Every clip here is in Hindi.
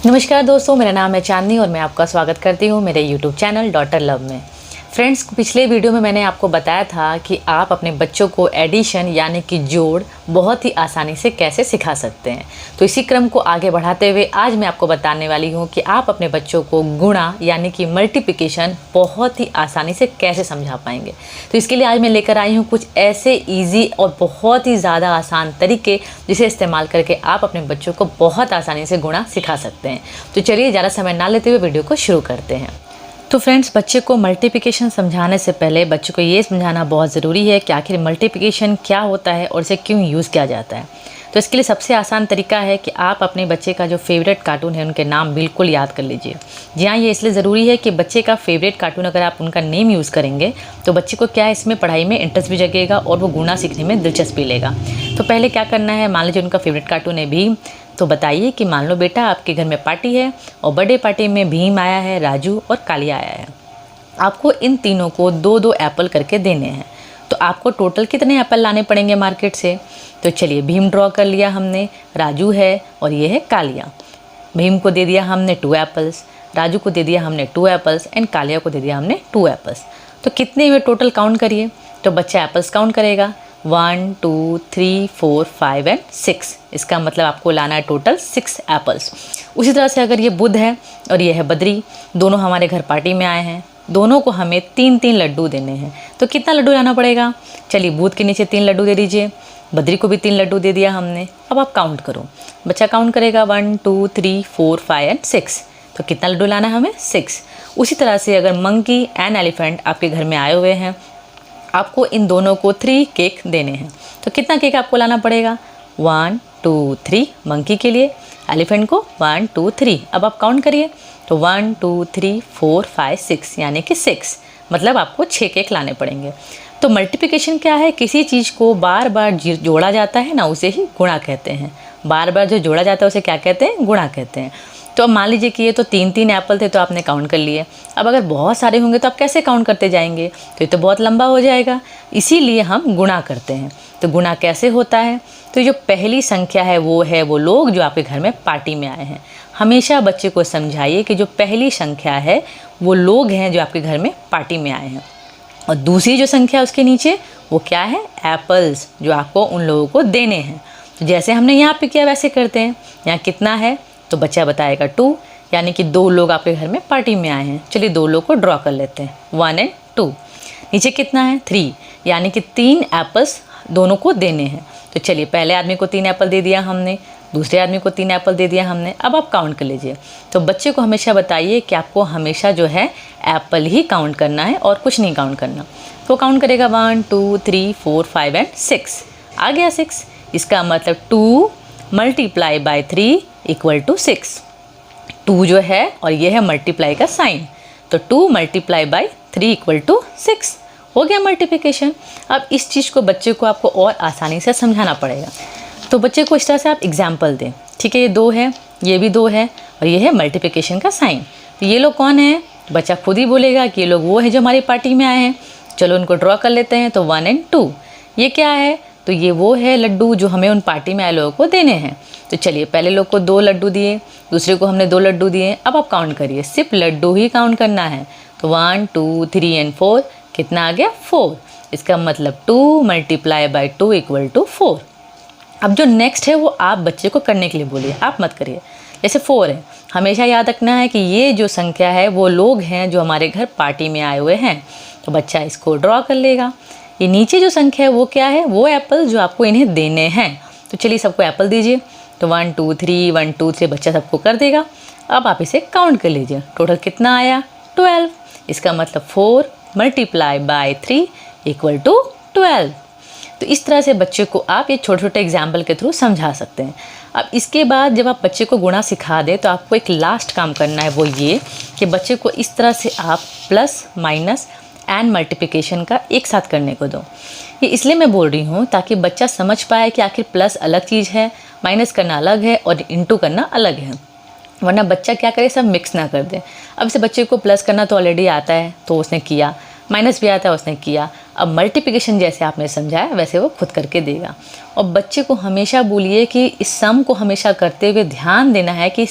नमस्कार दोस्तों, मेरा नाम है चांदनी और मैं आपका स्वागत करती हूँ मेरे YouTube चैनल डॉटर लव में। फ्रेंड्स, पिछले वीडियो में मैंने आपको बताया था कि आप अपने बच्चों को एडिशन यानी कि जोड़ बहुत ही आसानी से कैसे सिखा सकते हैं। तो इसी क्रम को आगे बढ़ाते हुए आज मैं आपको बताने वाली हूँ कि आप अपने बच्चों को गुणा यानी कि मल्टीप्लिकेशन बहुत ही आसानी से कैसे समझा पाएंगे। तो इसके लिए आज मैं लेकर आई हूँ कुछ ऐसे ईजी और बहुत ही ज़्यादा आसान तरीके जिसे इस्तेमाल करके आप अपने बच्चों को बहुत आसानी से गुणा सिखा सकते हैं। तो चलिए ज़्यादा समय ना लेते हुए वीडियो को शुरू करते हैं। तो फ्रेंड्स, बच्चे को मल्टीप्लिकेशन समझाने से पहले बच्चों को ये समझाना बहुत ज़रूरी है कि आखिर मल्टीप्लिकेशन क्या होता है और इसे क्यों यूज़ किया जाता है। तो इसके लिए सबसे आसान तरीका है कि आप अपने बच्चे का जो फेवरेट कार्टून है उनके नाम बिल्कुल याद कर लीजिए। जी हाँ, ये इसलिए ज़रूरी है कि बच्चे का फेवरेट कार्टून अगर आप उनका नेम यूज़ करेंगे तो बच्चे को क्या है, इसमें पढ़ाई में इंटरेस्ट भी जगेगा और वो गुणा सीखने में दिलचस्पी लेगा। तो पहले क्या करना है, मान लीजिए उनका फेवरेट कार्टून है भीम। तो बताइए कि मान लो बेटा आपके घर में पार्टी है और बर्थडे पार्टी में भीम आया है, राजू और कालिया आया है। आपको इन तीनों को दो दो एप्पल करके देने हैं। तो आपको टोटल कितने एप्पल लाने पड़ेंगे मार्केट से? तो चलिए, भीम ड्रॉ कर लिया हमने, राजू है और ये है कालिया। भीम को दे दिया हमने 2 एप्पल्स, राजू को दे दिया हमने 2 एप्पल्स एंड कालिया को दे दिया हमने 2 एप्पल्स। तो कितने हुए टोटल काउंट करिए। तो बच्चा एप्पल्स काउंट करेगा 1 2 3 4 5 एंड 6। इसका मतलब आपको लाना है टोटल 6 एप्पल्स। उसी तरह से अगर ये बुध है और ये है बद्री, दोनों हमारे घर पार्टी में आए हैं, दोनों को हमें 3-3 लड्डू देने हैं। तो कितना लड्डू लाना पड़ेगा? चलिए, बुध के नीचे 3 लड्डू दे दीजिए, बद्री को भी 3 लड्डू दे दिया हमने। अब आप काउंट करो, बच्चा काउंट करेगा 1 2 3 4 5 एंड 6। तो कितना लड्डू लाना है हमें? 6। उसी तरह से अगर मंकी एंड एलिफेंट आपके घर में आए हुए हैं, आपको इन दोनों को 3 केक देने हैं। तो कितना केक आपको लाना पड़ेगा? 1 2 3 मंकी के लिए, एलिफेंट को 1 2 3। अब आप काउंट करिए, तो 1 2 3 4 5 6 यानी कि 6, मतलब आपको 6 केक लाने पड़ेंगे। तो मल्टीप्लिकेशन क्या है? किसी चीज़ को बार बार जोड़ा जाता है ना, उसे ही गुणा कहते हैं। बार बार जो जोड़ा जाता है उसे क्या कहते हैं? गुणा कहते हैं। तो अब मान लीजिए कि ये तो 3-3 एप्पल थे तो आपने काउंट कर लिए। अब अगर बहुत सारे होंगे तो आप कैसे काउंट करते जाएंगे? तो ये तो बहुत लंबा हो जाएगा, इसीलिए हम गुणा करते हैं। तो गुणा कैसे होता है? तो जो पहली संख्या है वो लोग जो आपके घर में पार्टी में आए हैं। हमेशा बच्चे को समझाइए कि जो पहली संख्या है वो लोग हैं जो आपके घर में पार्टी में आए हैं, और दूसरी जो संख्या उसके नीचे वो क्या है? एप्पल्स, जो आपको उन लोगों को देने हैं। तो जैसे हमने यहाँ पे किया वैसे करते हैं। यहाँ कितना है? तो बच्चा बताएगा 2, यानी कि 2 लोग आपके घर में पार्टी में आए हैं। चलिए 2 लोग को ड्रॉ कर लेते हैं, 1 एंड 2। नीचे कितना है? 3, यानी कि 3 एप्पल्स दोनों को देने हैं। तो चलिए, पहले आदमी को 3 एप्पल दे दिया हमने, दूसरे आदमी को 3 एप्पल दे दिया हमने। अब आप काउंट कर लीजिए। तो बच्चे को हमेशा बताइए कि आपको हमेशा जो है एप्पल ही काउंट करना है और कुछ नहीं काउंट करना। तो काउंट करेगा 1 2 3 4 5 एंड 6। आ गया 6। इसका मतलब 2 मल्टीप्लाई बाई 3 इक्वल टू 6। 2 जो है और ये है मल्टीप्लाई का साइन, तो 2 मल्टीप्लाई बाई 3 इक्वल टू 6। हो गया मल्टीप्लिकेशन। अब इस चीज़ को बच्चे को आपको और आसानी से समझाना पड़ेगा। तो बच्चे को इस तरह से आप एग्जाम्पल दें। ठीक है, ये 2 है, ये भी 2 है और ये है मल्टीप्लिकेशन का साइन। तो ये लोग कौन है? बच्चा खुद ही बोलेगा कि ये लोग वो है जो हमारी पार्टी में आए हैं। चलो उनको ड्रॉ कर लेते हैं। तो 1 एंड 2। ये क्या है? तो ये वो है लड्डू जो हमें उन पार्टी में आए लोगों को देने हैं। तो चलिए, पहले लोग को 2 लड्डू दिए, दूसरे को हमने 2 लड्डू दिए। अब आप काउंट करिए, सिर्फ लड्डू ही काउंट करना है। तो 1 2 3 एंड 4, कितना आ गया? 4। इसका मतलब 2 मल्टीप्लाई बाई 2 इक्वल टू 4। अब जो नेक्स्ट है वो आप बच्चे को करने के लिए बोलिए, आप मत करिए। जैसे 4 है, हमेशा याद रखना है कि ये जो संख्या है वो लोग हैं जो हमारे घर पार्टी में आए हुए हैं। तो बच्चा इसको ड्रॉ कर लेगा। ये नीचे जो संख्या है वो क्या है? वो एप्पल जो आपको इन्हें देने हैं। तो चलिए सबको एप्पल दीजिए। तो 1 2 3 1 2 3 बच्चा सबको कर देगा। अब आप इसे काउंट कर लीजिए, टोटल कितना आया? 12। इसका मतलब 4 मल्टीप्लाई बाई 3 इक्वल टू 12। तो इस तरह से बच्चे को आप ये छोटे छोटे एग्जाम्पल के थ्रू समझा सकते हैं। अब इसके बाद जब आप बच्चे को गुणा सिखा दें तो आपको एक लास्ट काम करना है, वो ये कि बच्चे को इस तरह से आप प्लस माइनस एंड मल्टीप्लिकेशन का एक साथ करने को दो। ये इसलिए मैं बोल रही हूँ ताकि बच्चा समझ पाए कि आखिर प्लस अलग चीज़ है, माइनस करना अलग है और इंटू करना अलग है। वरना बच्चा क्या करे, सब मिक्स ना कर दे। अब इसे बच्चे को प्लस करना तो ऑलरेडी आता है तो उसने किया, माइनस भी आता है उसने किया। अब मल्टीप्लिकेशन जैसे आपने समझाया वैसे वो खुद करके देगा। और बच्चे को हमेशा बोलिए कि इस सम को हमेशा करते हुए ध्यान देना है कि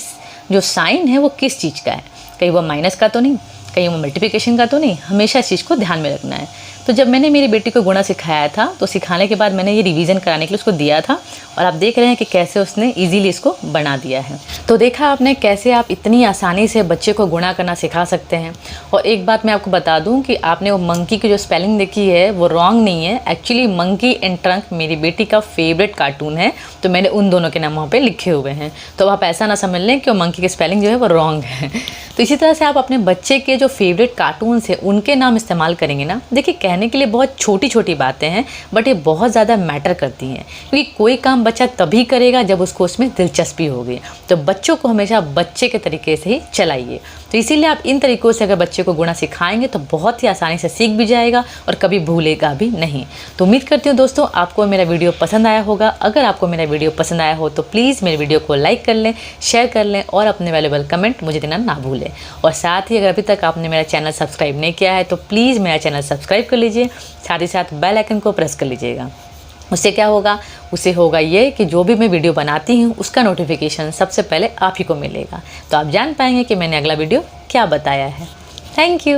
जो साइन है वो किस चीज़ का है, कहीं वो माइनस का तो नहीं, कहीं वो मल्टीप्लिकेशन का तो नहीं, हमेशा इस चीज़ को ध्यान में रखना है। तो जब मैंने मेरी बेटी को गुणा सिखाया था तो सिखाने के बाद मैंने ये रिवीजन कराने के लिए उसको दिया था और आप देख रहे हैं कि कैसे उसने इजीली इसको बना दिया है। तो देखा आपने कैसे आप इतनी आसानी से बच्चे को गुणा करना सिखा सकते हैं। और एक बात मैं आपको बता दूं कि आपने वो मंकी की जो स्पेलिंग देखी है वो रॉन्ग नहीं है। एक्चुअली मंकी एंड ट्रंक मेरी बेटी का फेवरेट कार्टून है, तो मैंने उन दोनों के नाम वहाँ पे लिखे हुए हैं। तो आप ऐसा ना समझ लें कि वो मंकी की स्पेलिंग जो है वो रॉन्ग है। तो इसी तरह से आप अपने बच्चे के जो फेवरेट कार्टून है उनके नाम इस्तेमाल करेंगे ना, देखिए कहने के लिए बहुत छोटी छोटी बातें हैं बट ये बहुत ज़्यादा मैटर करती हैं, क्योंकि कोई काम बच्चा तभी करेगा जब उसको उसमें दिलचस्पी होगी। तो बच्चों को हमेशा बच्चे के तरीके से ही चलाइए। तो इसीलिए आप इन तरीक़ों से अगर बच्चे को गुणा सिखाएंगे तो बहुत ही आसानी से सीख भी जाएगा और कभी भूलेगा भी नहीं। तो उम्मीद करती हूँ दोस्तों आपको मेरा वीडियो पसंद आया होगा। अगर आपको मेरा वीडियो पसंद आया हो तो प्लीज़ मेरे वीडियो को लाइक कर लें, शेयर कर लें और अपने वैल्यूएबल कमेंट मुझे देना ना भूलें। और साथ ही अगर अभी तक आपने मेरा चैनल सब्सक्राइब नहीं किया है तो प्लीज़ मेरा चैनल सब्सक्राइब कर लीजिए, साथ ही साथ बेल आइकन को प्रेस कर लीजिएगा। उससे क्या होगा, उससे होगा ये कि जो भी मैं वीडियो बनाती हूँ उसका नोटिफिकेशन सबसे पहले आप ही को मिलेगा। तो आप जान पाएंगे कि मैंने अगला वीडियो क्या बताया है। Thank you.